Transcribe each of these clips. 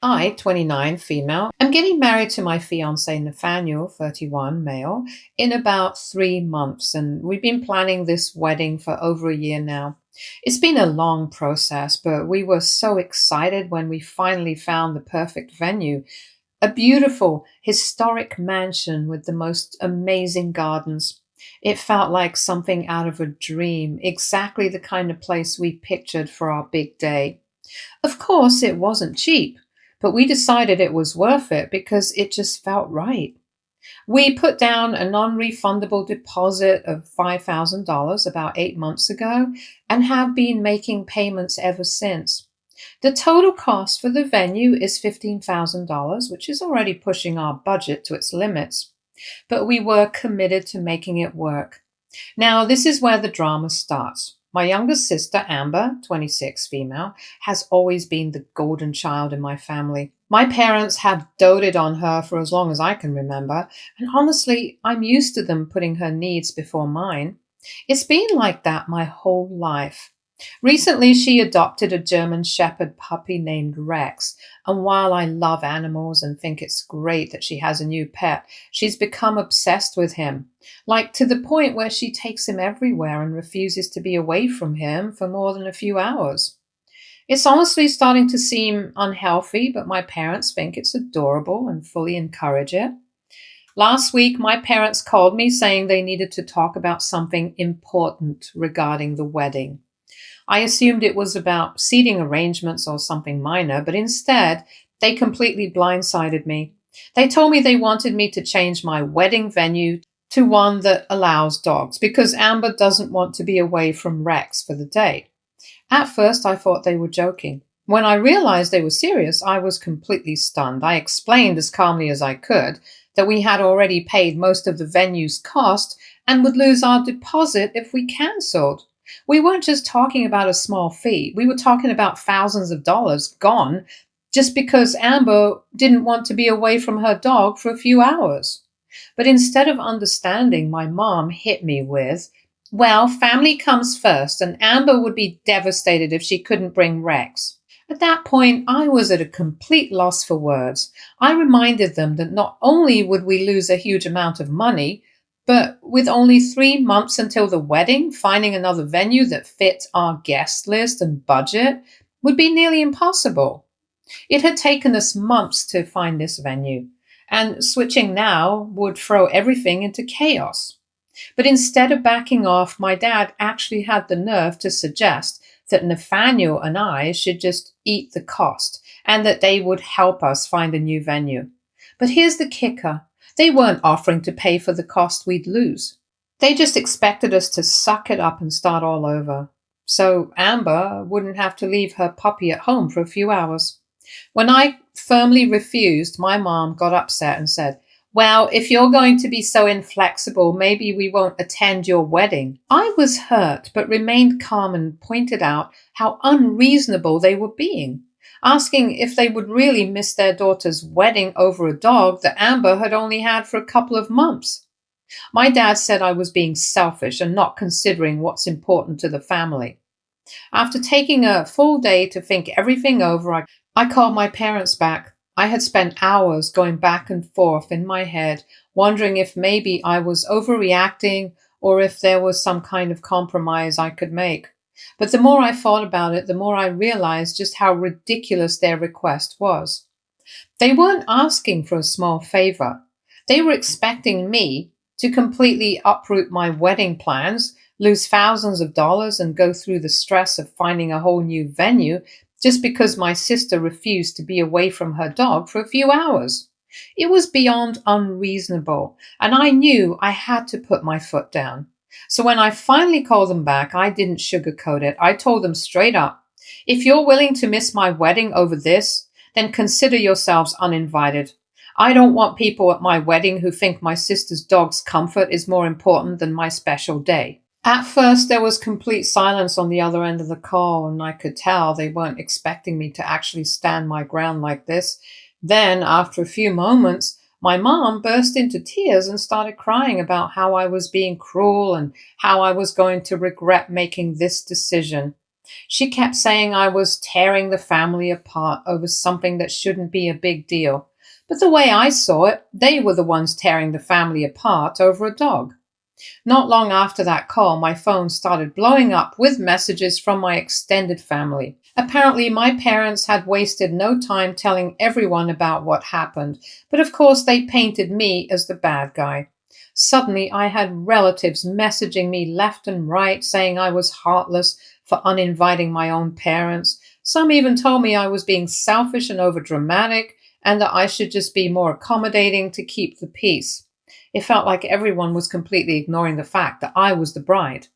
I, 29, female, am getting married to my fiance Nathaniel, 31, male, in about 3 months, and we've been planning this wedding for over a year now. It's been a long process, but we were so excited when we finally found the perfect venue. A beautiful, historic mansion with the most amazing gardens. It felt like something out of a dream, exactly the kind of place we pictured for our big day. Of course, it wasn't cheap, but we decided it was worth it because it just felt right. We put down a non refundable deposit of $5,000 about 8 months ago and have been making payments ever since. The total cost for the venue is $15,000, which is already pushing our budget to its limits, but we were committed to making it work. Now, this is where the drama starts. My younger sister, Amber, 26, female, has always been the golden child in my family. My parents have doted on her for as long as I can remember, and honestly, I'm used to them putting her needs before mine. It's been like that my whole life. Recently, she adopted a German Shepherd puppy named Rex, and while I love animals and think it's great that she has a new pet, she's become obsessed with him, like to the point where she takes him everywhere and refuses to be away from him for more than a few hours. It's honestly starting to seem unhealthy, but my parents think it's adorable and fully encourage it. Last week, my parents called me saying they needed to talk about something important regarding the wedding. I assumed it was about seating arrangements or something minor, but instead, they completely blindsided me. They told me they wanted me to change my wedding venue to one that allows dogs because Amber doesn't want to be away from Rex for the day. At first, I thought they were joking. When I realized they were serious, I was completely stunned. I explained as calmly as I could that we had already paid most of the venue's cost and would lose our deposit if we cancelled. We weren't just talking about a small fee. We were talking about thousands of dollars gone just because Amber didn't want to be away from her dog for a few hours. But instead of understanding, my mom hit me with, well, family comes first, and Amber would be devastated if she couldn't bring Rex. At that point, I was at a complete loss for words. I reminded them that not only would we lose a huge amount of money, but with only 3 months until the wedding, finding another venue that fit our guest list and budget would be nearly impossible. It had taken us months to find this venue, and switching now would throw everything into chaos. But instead of backing off, my dad actually had the nerve to suggest that Nathaniel and I should just eat the cost and that they would help us find a new venue. But here's the kicker. They weren't offering to pay for the cost we'd lose. They just expected us to suck it up and start all over. So Amber wouldn't have to leave her puppy at home for a few hours. When I firmly refused, my mom got upset and said, well, if you're going to be so inflexible, maybe we won't attend your wedding. I was hurt, but remained calm and pointed out how unreasonable they were being, asking if they would really miss their daughter's wedding over a dog that Amber had only had for a couple of months. My dad said I was being selfish and not considering what's important to the family. After taking a full day to think everything over, I called my parents back. I had spent hours going back and forth in my head, wondering if maybe I was overreacting or if there was some kind of compromise I could make. But the more I thought about it, the more I realized just how ridiculous their request was. They weren't asking for a small favor. They were expecting me to completely uproot my wedding plans, lose thousands of dollars, and go through the stress of finding a whole new venue just because my sister refused to be away from her dog for a few hours. It was beyond unreasonable, and I knew I had to put my foot down. So when I finally called them back, I didn't sugarcoat it. I told them straight up, if you're willing to miss my wedding over this, then consider yourselves uninvited. I don't want people at my wedding who think my sister's dog's comfort is more important than my special day. At first, there was complete silence on the other end of the call, and I could tell they weren't expecting me to actually stand my ground like this. Then, after a few moments, my mom burst into tears and started crying about how I was being cruel and how I was going to regret making this decision. She kept saying I was tearing the family apart over something that shouldn't be a big deal. But the way I saw it, they were the ones tearing the family apart over a dog. Not long after that call, my phone started blowing up with messages from my extended family. Apparently, my parents had wasted no time telling everyone about what happened, but of course they painted me as the bad guy. Suddenly, I had relatives messaging me left and right saying I was heartless for uninviting my own parents. Some even told me I was being selfish and overdramatic and that I should just be more accommodating to keep the peace. It felt like everyone was completely ignoring the fact that I was the bride.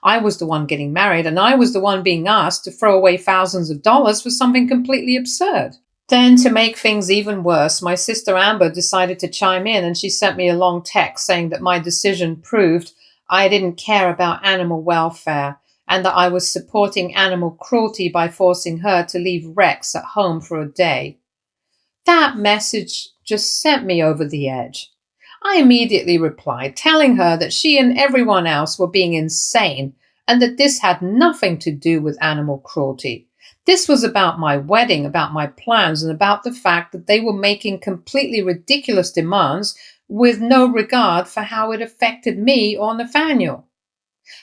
I was the one getting married, and I was the one being asked to throw away thousands of dollars for something completely absurd. Then, to make things even worse, my sister Amber decided to chime in, and she sent me a long text saying that my decision proved I didn't care about animal welfare and that I was supporting animal cruelty by forcing her to leave Rex at home for a day. That message just sent me over the edge. I immediately replied, telling her that she and everyone else were being insane and that this had nothing to do with animal cruelty. This was about my wedding, about my plans, and about the fact that they were making completely ridiculous demands with no regard for how it affected me or Nathaniel.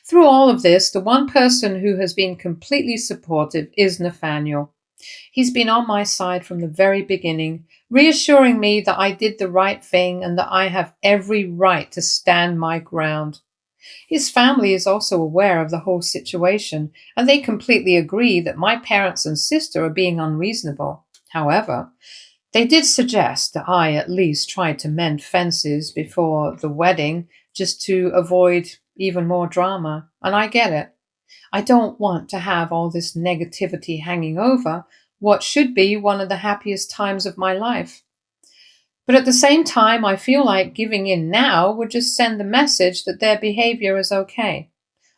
Through all of this, the one person who has been completely supportive is Nathaniel. He's been on my side from the very beginning, reassuring me that I did the right thing and that I have every right to stand my ground. His family is also aware of the whole situation, and they completely agree that my parents and sister are being unreasonable. However, they did suggest that I at least try to mend fences before the wedding just to avoid even more drama, and I get it. I don't want to have all this negativity hanging over what should be one of the happiest times of my life. But at the same time, I feel like giving in now would just send the message that their behavior is okay.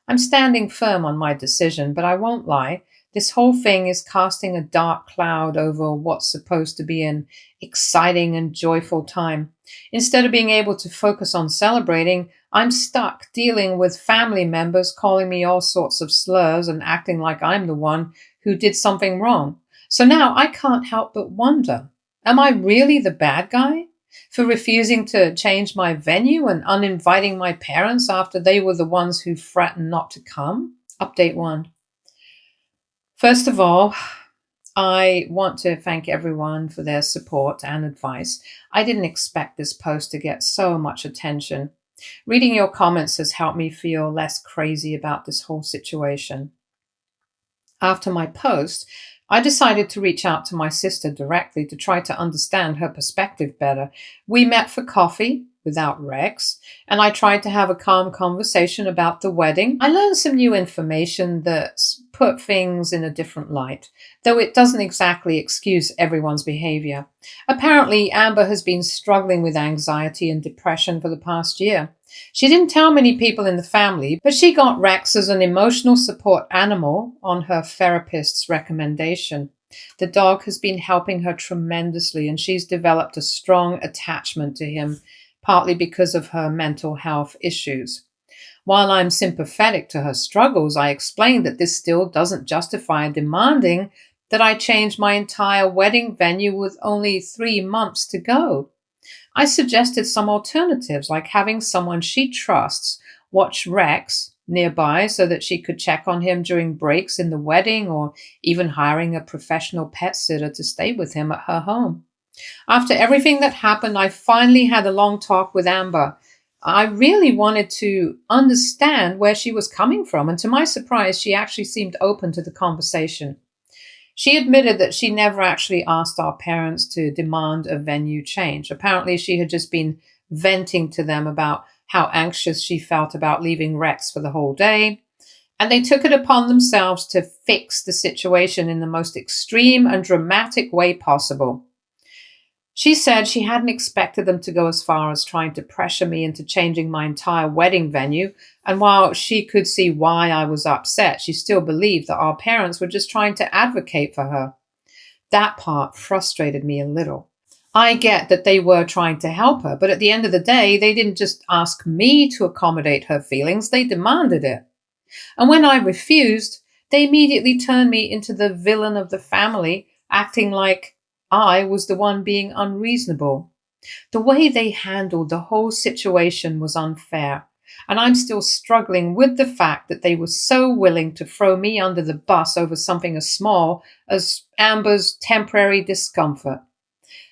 I'm standing firm on my decision, but I won't lie. This whole thing is casting a dark cloud over what's supposed to be an exciting and joyful time. Instead of being able to focus on celebrating, I'm stuck dealing with family members calling me all sorts of slurs and acting like I'm the one who did something wrong. So now I can't help but wonder, am I really the bad guy for refusing to change my venue and uninviting my parents after they were the ones who threatened not to come? Update 1. First of all, I want to thank everyone for their support and advice. I didn't expect this post to get so much attention. Reading your comments has helped me feel less crazy about this whole situation. After my post, I decided to reach out to my sister directly to try to understand her perspective better. We met for coffee without Rex, and I tried to have a calm conversation about the wedding. I learned some new information that's put things in a different light, though it doesn't exactly excuse everyone's behavior. Apparently, Amber has been struggling with anxiety and depression for the past year. She didn't tell many people in the family, but she got Rex as an emotional support animal on her therapist's recommendation. The dog has been helping her tremendously, and she's developed a strong attachment to him, partly because of her mental health issues. While I'm sympathetic to her struggles, I explained that this still doesn't justify demanding that I change my entire wedding venue with only 3 months to go. I suggested some alternatives, like having someone she trusts watch Rex nearby so that she could check on him during breaks in the wedding, or even hiring a professional pet sitter to stay with him at her home. After everything that happened, I finally had a long talk with Amber. I really wanted to understand where she was coming from, and to my surprise, she actually seemed open to the conversation. She admitted that she never actually asked our parents to demand a venue change. Apparently, she had just been venting to them about how anxious she felt about leaving Rex for the whole day, and they took it upon themselves to fix the situation in the most extreme and dramatic way possible. She said she hadn't expected them to go as far as trying to pressure me into changing my entire wedding venue, and while she could see why I was upset, she still believed that our parents were just trying to advocate for her. That part frustrated me a little. I get that they were trying to help her, but at the end of the day, they didn't just ask me to accommodate her feelings, they demanded it. And when I refused, They immediately turned me into the villain of the family, acting like I was the one being unreasonable. The way they handled the whole situation was unfair, and I'm still struggling with the fact that they were so willing to throw me under the bus over something as small as Amber's temporary discomfort.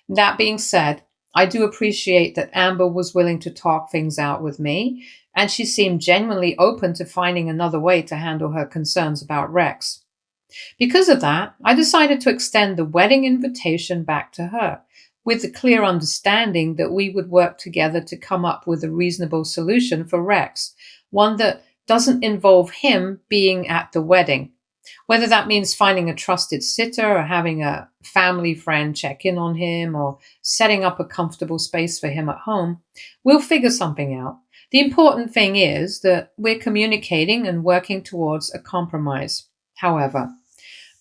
That being said, I do appreciate that Amber was willing to talk things out with me, and she seemed genuinely open to finding another way to handle her concerns about Rex. Because of that, I decided to extend the wedding invitation back to her, with the clear understanding that we would work together to come up with a reasonable solution for Rex, one that doesn't involve him being at the wedding. Whether that means finding a trusted sitter or having a family friend check in on him or setting up a comfortable space for him at home, we'll figure something out. The important thing is that we're communicating and working towards a compromise. However,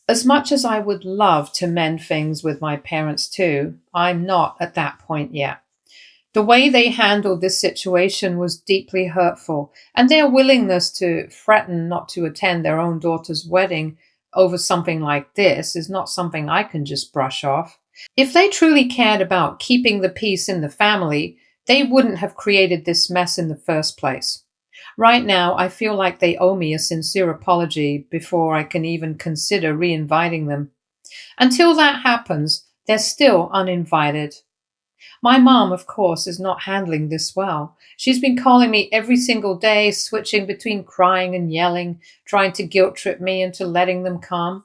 as much as I would love to mend things with my parents too, I'm not at that point yet. The way they handled this situation was deeply hurtful, and their willingness to threaten not to attend their own daughter's wedding over something like this is not something I can just brush off. If they truly cared about keeping the peace in the family, they wouldn't have created this mess in the first place. Right now, I feel like they owe me a sincere apology before I can even consider re-inviting them. Until that happens, they're still uninvited. My mom, of course, is not handling this well. She's been calling me every single day, switching between crying and yelling, trying to guilt trip me into letting them come.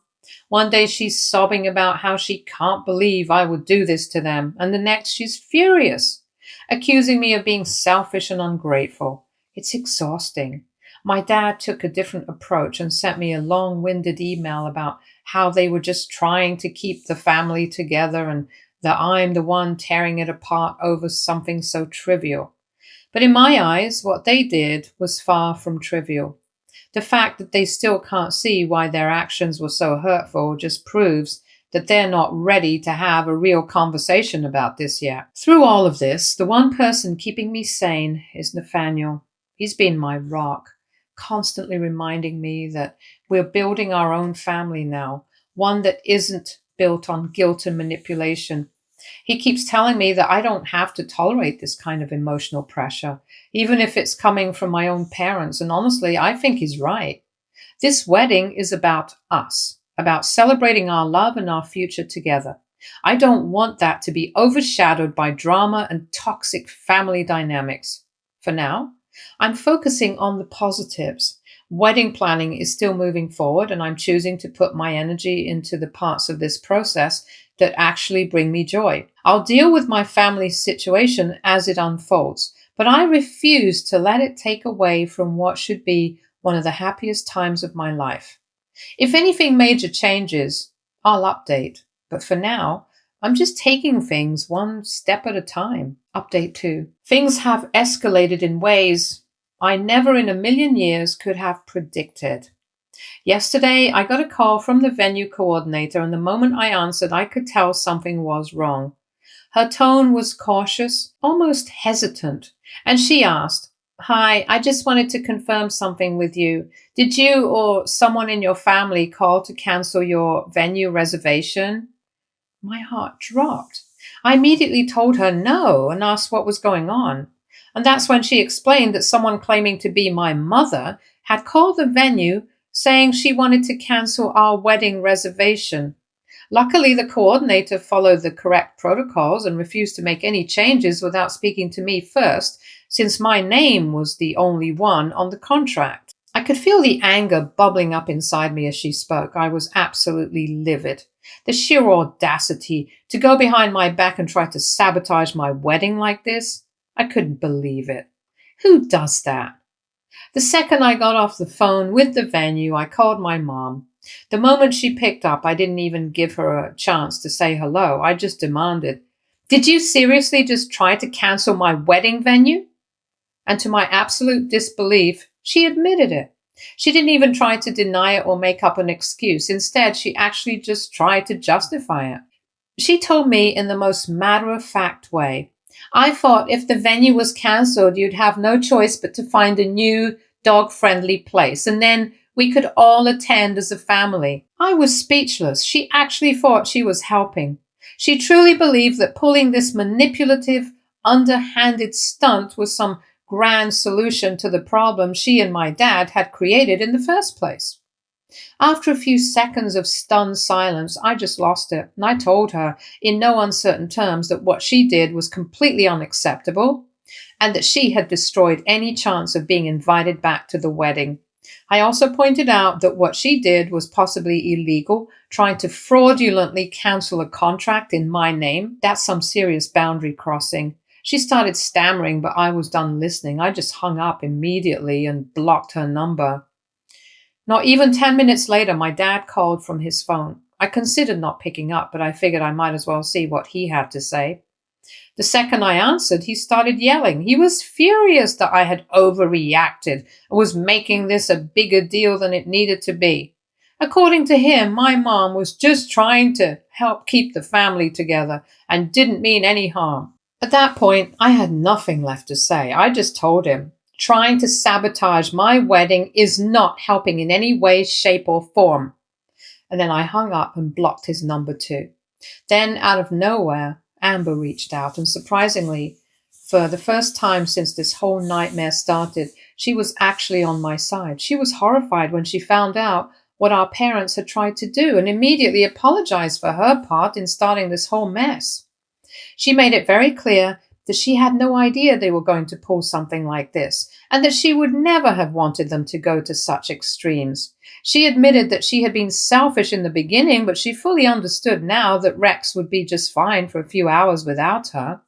One day she's sobbing about how she can't believe I would do this to them, and the next she's furious, accusing me of being selfish and ungrateful. It's exhausting. My dad took a different approach and sent me a long-winded email about how they were just trying to keep the family together and that I'm the one tearing it apart over something so trivial. But in my eyes, what they did was far from trivial. The fact that they still can't see why their actions were so hurtful just proves that they're not ready to have a real conversation about this yet. Through all of this, the one person keeping me sane is Nathaniel. He's been my rock, constantly reminding me that we're building our own family now, one that isn't built on guilt and manipulation. He keeps telling me that I don't have to tolerate this kind of emotional pressure, even if it's coming from my own parents. And honestly, I think he's right. This wedding is about us, about celebrating our love and our future together. I don't want that to be overshadowed by drama and toxic family dynamics. For now, I'm focusing on the positives. Wedding planning is still moving forward, and I'm choosing to put my energy into the parts of this process that actually bring me joy. I'll deal with my family's situation as it unfolds, but I refuse to let it take away from what should be one of the happiest times of my life. If anything major changes, I'll update. But for now, I'm just taking things one step at a time. Update 2. Things have escalated in ways I never in a million years could have predicted. Yesterday, I got a call from the venue coordinator, and the moment I answered, I could tell something was wrong. Her tone was cautious, almost hesitant, and she asked, "Hi, I just wanted to confirm something with you. Did you or someone in your family call to cancel your venue reservation?" My heart dropped. I immediately told her no and asked what was going on. And that's when she explained that someone claiming to be my mother had called the venue saying she wanted to cancel our wedding reservation. Luckily, the coordinator followed the correct protocols and refused to make any changes without speaking to me first, since my name was the only one on the contract. I could feel the anger bubbling up inside me as she spoke. I was absolutely livid. The sheer audacity to go behind my back and try to sabotage my wedding like this, I couldn't believe it. Who does that? The second I got off the phone with the venue, I called my mom. The moment she picked up, I didn't even give her a chance to say hello. I just demanded, "Did you seriously just try to cancel my wedding venue?" And to my absolute disbelief, she admitted it. She didn't even try to deny it or make up an excuse. Instead, she actually just tried to justify it. She told me in the most matter-of-fact way, "I thought if the venue was cancelled, you'd have no choice but to find a new dog-friendly place, and then we could all attend as a family. I was speechless. She actually thought she was helping. She truly believed that pulling this manipulative, underhanded stunt was some grand solution to the problem she and my dad had created in the first place. After a few seconds of stunned silence, I just lost it, and I told her in no uncertain terms that what she did was completely unacceptable and that she had destroyed any chance of being invited back to the wedding. I also pointed out that what she did was possibly illegal, trying to fraudulently cancel a contract in my name. That's some serious boundary crossing. She started stammering, but I was done listening. I just hung up immediately and blocked her number. Not even 10 minutes later, my dad called from his phone. I considered not picking up, but I figured I might as well see what he had to say. The second I answered, he started yelling. He was furious that I had overreacted and was making this a bigger deal than it needed to be. According to him, my mom was just trying to help keep the family together and didn't mean any harm. At that point, I had nothing left to say. I just told him, trying to sabotage my wedding is not helping in any way, shape, or form. And then I hung up and blocked his number too. Then, out of nowhere, Amber reached out, and surprisingly, for the first time since this whole nightmare started, she was actually on my side. She was horrified when she found out what our parents had tried to do and immediately apologized for her part in starting this whole mess. She made it very clear that she had no idea they were going to pull something like this, and that she would never have wanted them to go to such extremes. She admitted that she had been selfish in the beginning, but she fully understood now that Rex would be just fine for a few hours without her.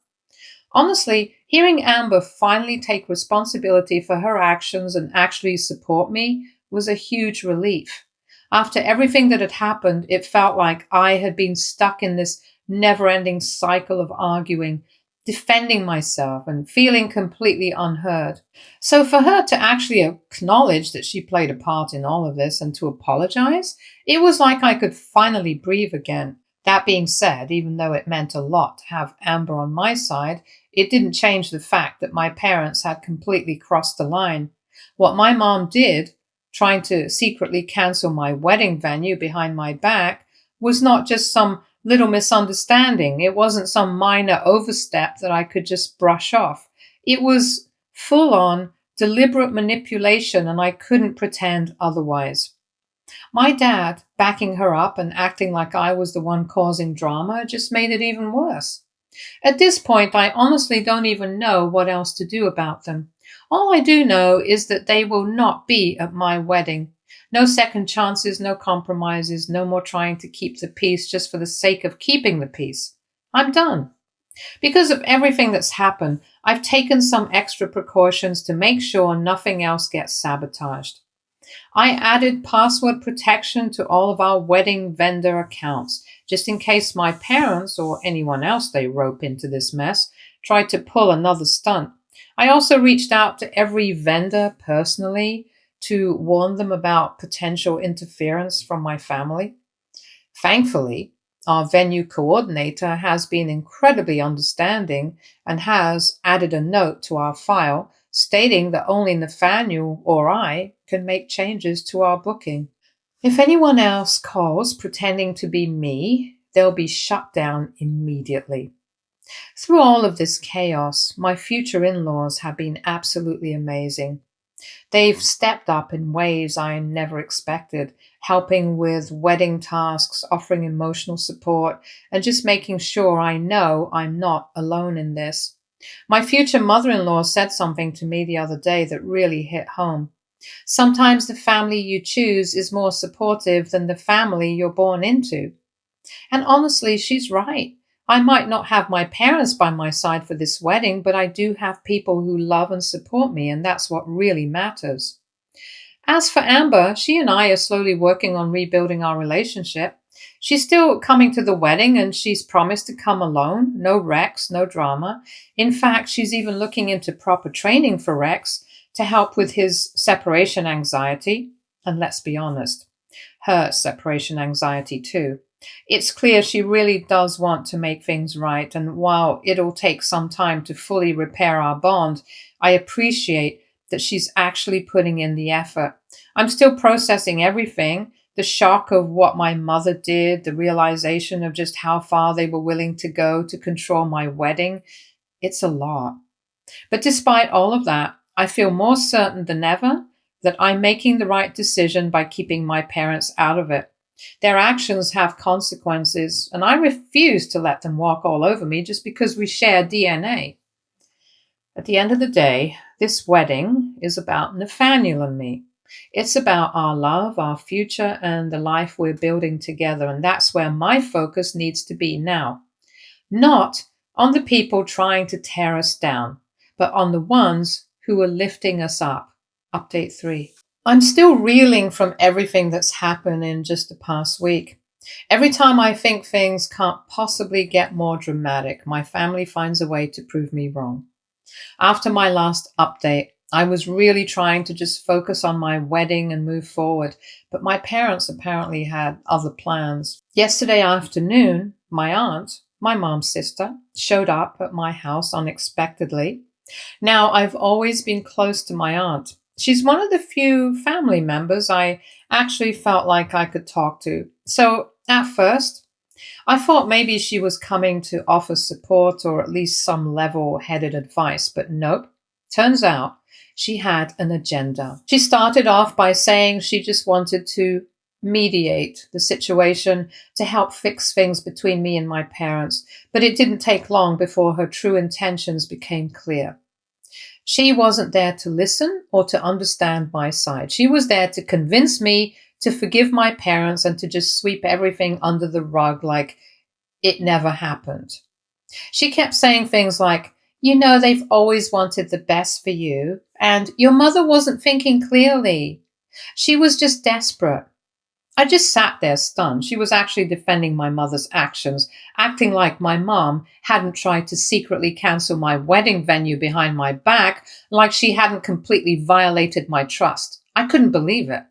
Honestly, hearing Amber finally take responsibility for her actions and actually support me was a huge relief. After everything that had happened, it felt like I had been stuck in this never-ending cycle of arguing, defending myself and feeling completely unheard. So for her to actually acknowledge that she played a part in all of this and to apologize, it was like I could finally breathe again. That being said, even though it meant a lot to have Amber on my side, it didn't change the fact that my parents had completely crossed the line. What my mom did, trying to secretly cancel my wedding venue behind my back, was not just some little misunderstanding. It wasn't some minor overstep that I could just brush off. It was full on deliberate manipulation, and I couldn't pretend otherwise. My dad backing her up and acting like I was the one causing drama just made it even worse. At this point, I honestly don't even know what else to do about them. All I do know is that they will not be at my wedding. No second chances, no compromises, no more trying to keep the peace just for the sake of keeping the peace. I'm done. Because of everything that's happened, I've taken some extra precautions to make sure nothing else gets sabotaged. I added password protection to all of our wedding vendor accounts, just in case my parents or anyone else they rope into this mess tried to pull another stunt. I also reached out to every vendor personally to warn them about potential interference from my family. Thankfully, our venue coordinator has been incredibly understanding and has added a note to our file stating that only Nathaniel or I can make changes to our booking. If anyone else calls pretending to be me, they'll be shut down immediately. Through all of this chaos, my future in-laws have been absolutely amazing. They've stepped up in ways I never expected, helping with wedding tasks, offering emotional support, and just making sure I know I'm not alone in this. My future mother-in-law said something to me the other day that really hit home. Sometimes the family you choose is more supportive than the family you're born into. And honestly, she's right. I might not have my parents by my side for this wedding, but I do have people who love and support me, and that's what really matters. As for Amber, she and I are slowly working on rebuilding our relationship. She's still coming to the wedding, and she's promised to come alone. No Rex, no drama. In fact, she's even looking into proper training for Rex to help with his separation anxiety. And let's be honest, her separation anxiety too. It's clear she really does want to make things right, and while it'll take some time to fully repair our bond, I appreciate that she's actually putting in the effort. I'm still processing everything, the shock of what my mother did, the realization of just how far they were willing to go to control my wedding. It's a lot. But despite all of that, I feel more certain than ever that I'm making the right decision by keeping my parents out of it. Their actions have consequences, and I refuse to let them walk all over me just because we share DNA. At the end of the day, this wedding is about Nathaniel and me. It's about our love, our future, and the life we're building together. And that's where my focus needs to be now. Not on the people trying to tear us down, but on the ones who are lifting us up. Update 3. I'm still reeling from everything that's happened in just the past week. Every time I think things can't possibly get more dramatic, my family finds a way to prove me wrong. After my last update, I was really trying to just focus on my wedding and move forward, but my parents apparently had other plans. Yesterday afternoon, my aunt, my mom's sister, showed up at my house unexpectedly. Now, I've always been close to my aunt. She's one of the few family members I actually felt like I could talk to. So, at first, I thought maybe she was coming to offer support or at least some level-headed advice, but nope. Turns out she had an agenda. She started off by saying she just wanted to mediate the situation to help fix things between me and my parents, but it didn't take long before her true intentions became clear. She wasn't there to listen or to understand my side. She was there to convince me to forgive my parents and to just sweep everything under the rug like it never happened. She kept saying things like, they've always wanted the best for you, and your mother wasn't thinking clearly. She was just desperate. I just sat there stunned. She was actually defending my mother's actions, acting like my mom hadn't tried to secretly cancel my wedding venue behind my back, like she hadn't completely violated my trust. I couldn't believe it.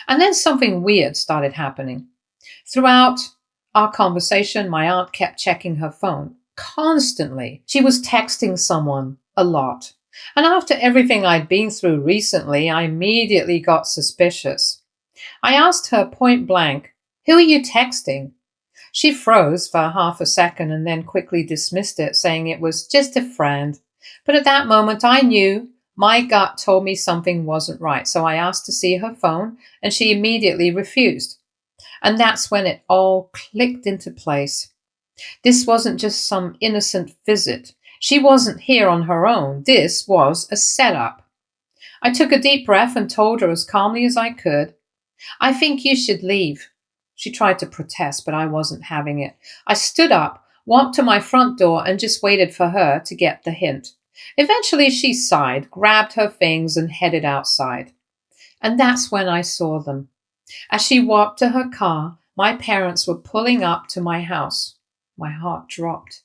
And then something weird started happening. Throughout our conversation, my aunt kept checking her phone constantly. She was texting someone a lot. And after everything I'd been through recently, I immediately got suspicious. I asked her point blank, "Who are you texting?" She froze for half a second and then quickly dismissed it, saying it was just a friend. But at that moment, I knew my gut told me something wasn't right. So I asked to see her phone, and she immediately refused. And that's when it all clicked into place. This wasn't just some innocent visit. She wasn't here on her own. This was a setup. I took a deep breath and told her as calmly as I could, "I think you should leave." She tried to protest, but I wasn't having it. I stood up, walked to my front door, and just waited for her to get the hint. Eventually she sighed, grabbed her things, and headed outside. And that's when I saw them. As she walked to her car, my parents were pulling up to my house. My heart dropped.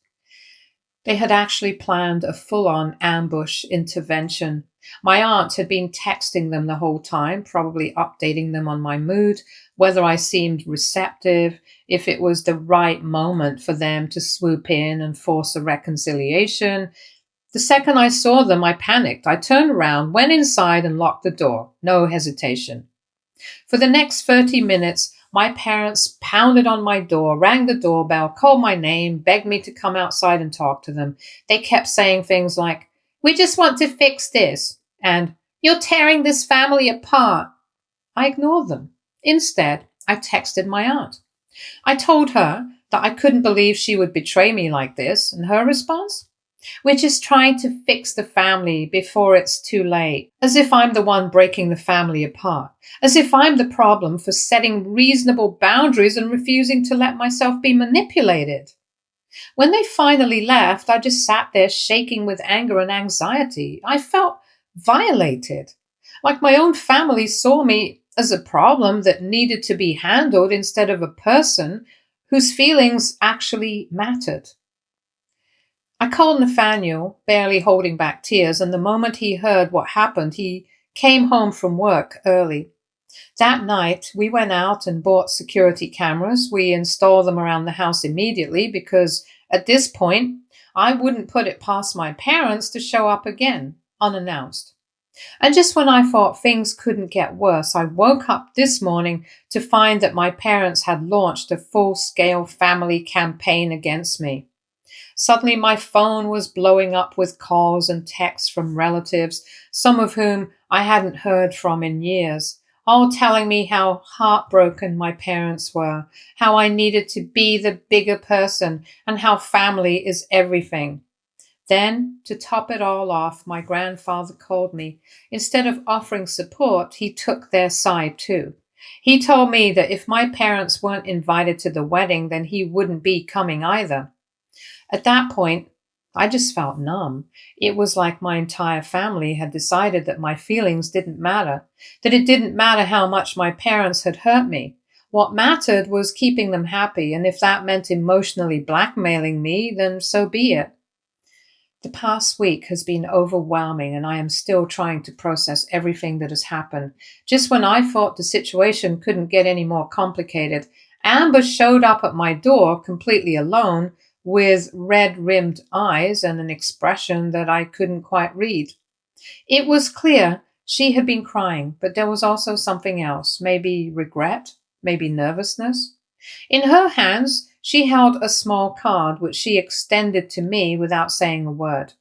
They had actually planned a full-on ambush intervention. My aunt had been texting them the whole time, probably updating them on my mood, whether I seemed receptive, if it was the right moment for them to swoop in and force a reconciliation. The second I saw them, I panicked. I turned around, went inside, and locked the door. No hesitation. For the next 30 minutes, my parents pounded on my door, rang the doorbell, called my name, begged me to come outside and talk to them. They kept saying things like, "We just want to fix this," and "You're tearing this family apart." I ignored them. Instead, I texted my aunt. I told her that I couldn't believe she would betray me like this, and her response? "We're just trying to fix the family before it's too late." As if I'm the one breaking the family apart. As if I'm the problem for setting reasonable boundaries and refusing to let myself be manipulated. When they finally left, I just sat there shaking with anger and anxiety. I felt violated. Like my own family saw me as a problem that needed to be handled instead of a person whose feelings actually mattered. I called Nathaniel, barely holding back tears, and the moment he heard what happened, he came home from work early. That night, we went out and bought security cameras. We installed them around the house immediately because at this point, I wouldn't put it past my parents to show up again, unannounced. And just when I thought things couldn't get worse, I woke up this morning to find that my parents had launched a full scale family campaign against me. Suddenly, my phone was blowing up with calls and texts from relatives, some of whom I hadn't heard from in years, all telling me how heartbroken my parents were, how I needed to be the bigger person, and how family is everything. Then, to top it all off, my grandfather called me. Instead of offering support, he took their side too. He told me that if my parents weren't invited to the wedding, then he wouldn't be coming either. At that point, I just felt numb. It was like my entire family had decided that my feelings didn't matter, that it didn't matter how much my parents had hurt me. What mattered was keeping them happy, and if that meant emotionally blackmailing me, then so be it. The past week has been overwhelming, and I am still trying to process everything that has happened. Just when I thought the situation couldn't get any more complicated, Amber showed up at my door completely alone with red rimmed eyes and an expression that I couldn't quite read. It was clear she had been crying, but there was also something else, maybe regret, maybe nervousness. In her hands, she held a small card which she extended to me without saying a word.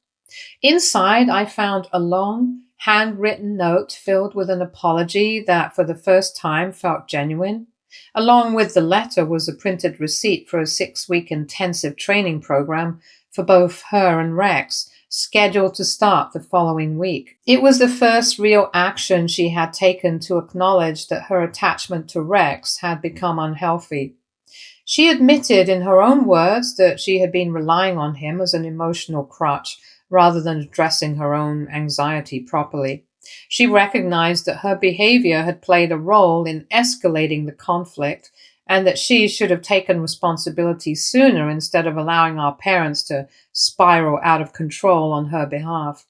Inside, I found a long, handwritten note filled with an apology that for the first time felt genuine. Along with the letter was a printed receipt for a 6-week intensive training program for both her and Rex, scheduled to start the following week. It was the first real action she had taken to acknowledge that her attachment to Rex had become unhealthy. She admitted in her own words that she had been relying on him as an emotional crutch rather than addressing her own anxiety properly. She recognized that her behavior had played a role in escalating the conflict and that she should have taken responsibility sooner instead of allowing our parents to spiral out of control on her behalf.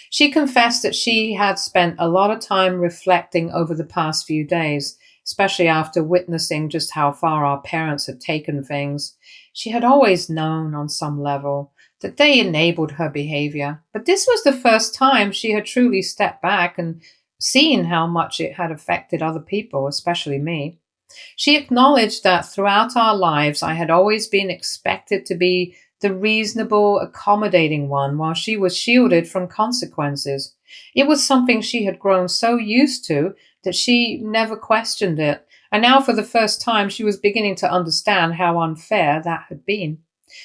She confessed that she had spent a lot of time reflecting over the past few days, especially after witnessing just how far our parents had taken things. She had always known on some level that they enabled her behavior, but this was the first time she had truly stepped back and seen how much it had affected other people, especially me. She acknowledged that throughout our lives I had always been expected to be the reasonable, accommodating one while she was shielded from consequences. It was something she had grown so used to that she never questioned it, and now for the first time she was beginning to understand how unfair that had been.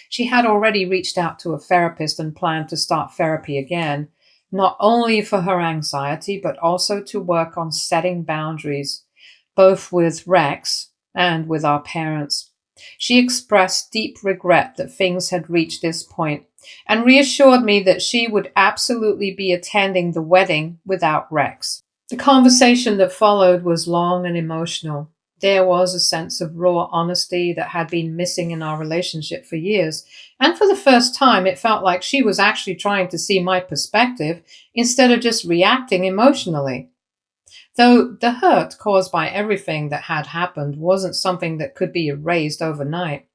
She had already reached out to a therapist and planned to start therapy again, not only for her anxiety, but also to work on setting boundaries, both with Rex and with our parents. She expressed deep regret that things had reached this point and reassured me that she would absolutely be attending the wedding without Rex. The conversation that followed was long and emotional. There was a sense of raw honesty that had been missing in our relationship for years, and for the first time it felt like she was actually trying to see my perspective instead of just reacting emotionally. Though the hurt caused by everything that had happened wasn't something that could be erased overnight,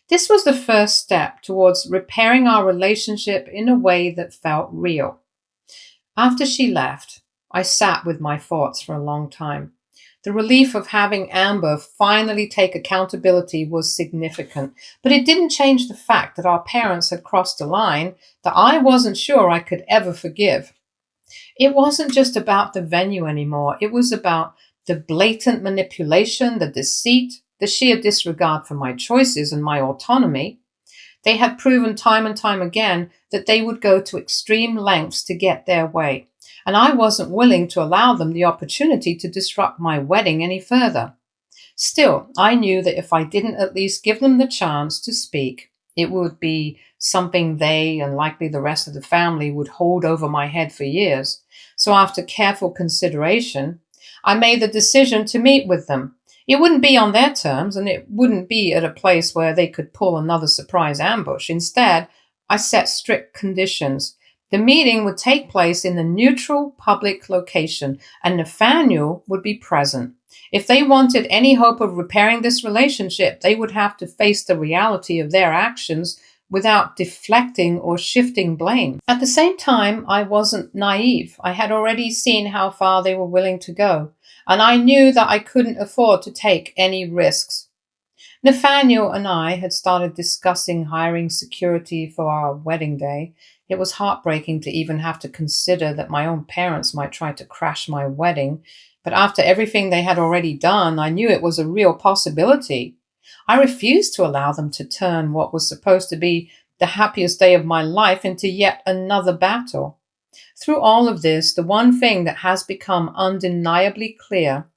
this was the first step towards repairing our relationship in a way that felt real. After she left, I sat with my thoughts for a long time. The relief of having Amber finally take accountability was significant, but it didn't change the fact that our parents had crossed a line that I wasn't sure I could ever forgive. It wasn't just about the venue anymore. It was about the blatant manipulation, the deceit, the sheer disregard for my choices and my autonomy. They had proven time and time again that they would go to extreme lengths to get their way, and I wasn't willing to allow them the opportunity to disrupt my wedding any further. Still, I knew that if I didn't at least give them the chance to speak, it would be something they and likely the rest of the family would hold over my head for years. So after careful consideration, I made the decision to meet with them. It wouldn't be on their terms, and it wouldn't be at a place where they could pull another surprise ambush. Instead, I set strict conditions. The meeting would take place in a neutral public location, and Nathaniel would be present. If they wanted any hope of repairing this relationship, they would have to face the reality of their actions without deflecting or shifting blame. At the same time, I wasn't naive. I had already seen how far they were willing to go, and I knew that I couldn't afford to take any risks. Nathaniel and I had started discussing hiring security for our wedding day. It was heartbreaking to even have to consider that my own parents might try to crash my wedding, but after everything they had already done, I knew it was a real possibility. I refused to allow them to turn what was supposed to be the happiest day of my life into yet another battle. Through all of this, the one thing that has become undeniably clear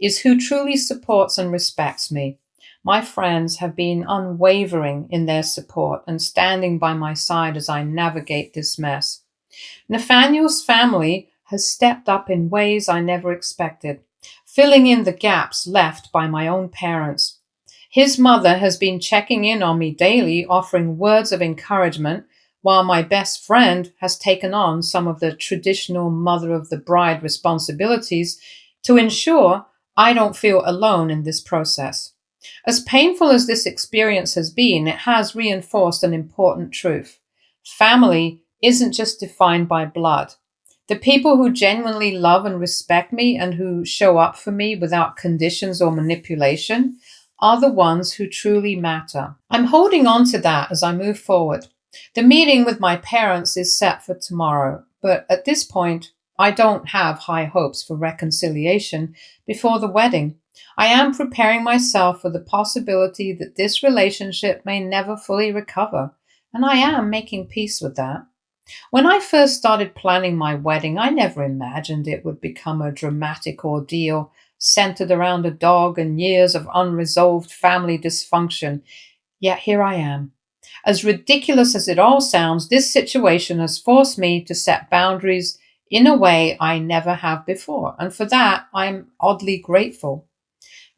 is who truly supports and respects me. My friends have been unwavering in their support and standing by my side as I navigate this mess. Nathaniel's family has stepped up in ways I never expected, filling in the gaps left by my own parents. His mother has been checking in on me daily, offering words of encouragement, while my best friend has taken on some of the traditional mother of the bride responsibilities to ensure I don't feel alone in this process. As painful as this experience has been, it has reinforced an important truth. Family isn't just defined by blood. The people who genuinely love and respect me and who show up for me without conditions or manipulation are the ones who truly matter. I'm holding on to that as I move forward. The meeting with my parents is set for tomorrow, but at this point, I don't have high hopes for reconciliation before the wedding. I am preparing myself for the possibility that this relationship may never fully recover, and I am making peace with that. When I first started planning my wedding, I never imagined it would become a dramatic ordeal centered around a dog and years of unresolved family dysfunction. Yet here I am. As ridiculous as it all sounds, this situation has forced me to set boundaries in a way I never have before, and for that I'm oddly grateful.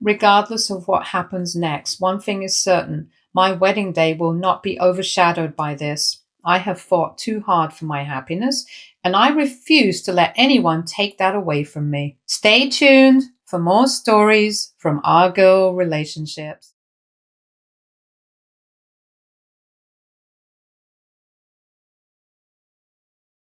Regardless of what happens next, one thing is certain: my wedding day will not be overshadowed by this. I have fought too hard for my happiness, and I refuse to let anyone take that away from me. Stay tuned for more stories from our girl relationships.